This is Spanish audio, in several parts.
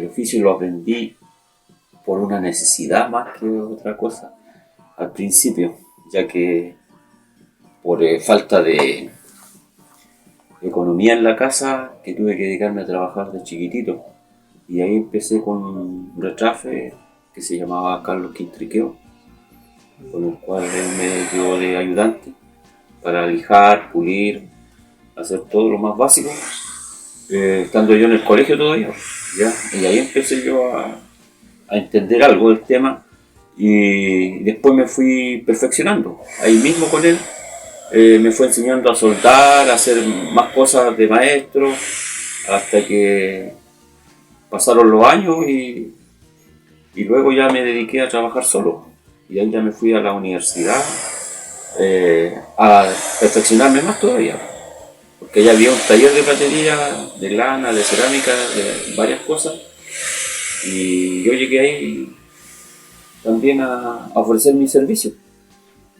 el oficio lo aprendí por una necesidad más que otra cosa al principio, ya que por falta de economía en la casa que tuve que dedicarme a trabajar de chiquitito. Y ahí empecé con un retrafe que se llamaba Carlos Quintriqueo, con el cual él me dio de ayudante para lijar, pulir, hacer todo lo más básico, estando yo en el colegio todavía, ¿ya? Y ahí empecé yo a entender algo del tema y después me fui perfeccionando. Ahí mismo con él me fue enseñando a soldar, a hacer más cosas de maestro, hasta que pasaron los años y luego ya me dediqué a trabajar solo. Y ahí ya me fui a la universidad a perfeccionarme más todavía. Porque ya había un taller de platería, de lana, de cerámica, de varias cosas. Y yo llegué ahí también a ofrecer mi servicio.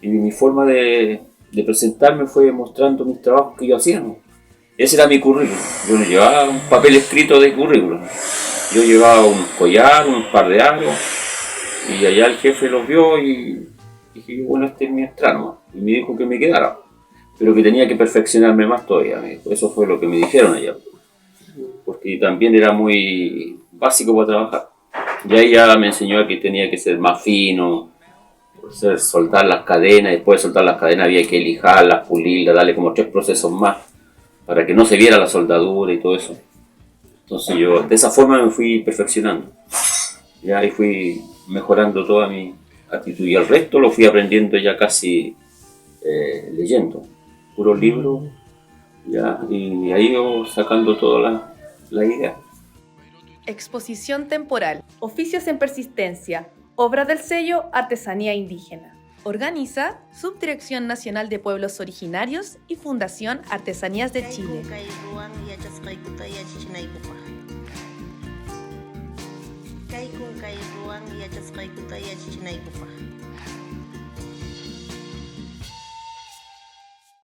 Y mi forma de presentarme fue mostrando mis trabajos que yo hacía, ¿no? Ese era mi currículum. Yo no llevaba un papel escrito de currículum. Yo llevaba un collar, un par de aros, y allá el jefe los vio y dije, bueno, este es mi estrano. Y me dijo que me quedara, pero que tenía que perfeccionarme más todavía. Eso fue lo que me dijeron allá, porque también era muy básico para trabajar. Y ahí ya me enseñó a que tenía que ser más fino, soldar las cadenas. Después de soltar las cadenas había que lijarlas, pulirlas, darle como 3 procesos más para que no se viera la soldadura y todo eso. Entonces yo de esa forma me fui perfeccionando. Ya ahí fui mejorando toda mi actitud y el resto lo fui aprendiendo ya casi leyendo puros libros, ya, y ahí yo sacando toda la idea. Exposición temporal, oficios en persistencia, obra del sello Artesanía Indígena. Organiza Subdirección Nacional de Pueblos Originarios y Fundación Artesanías de Chile.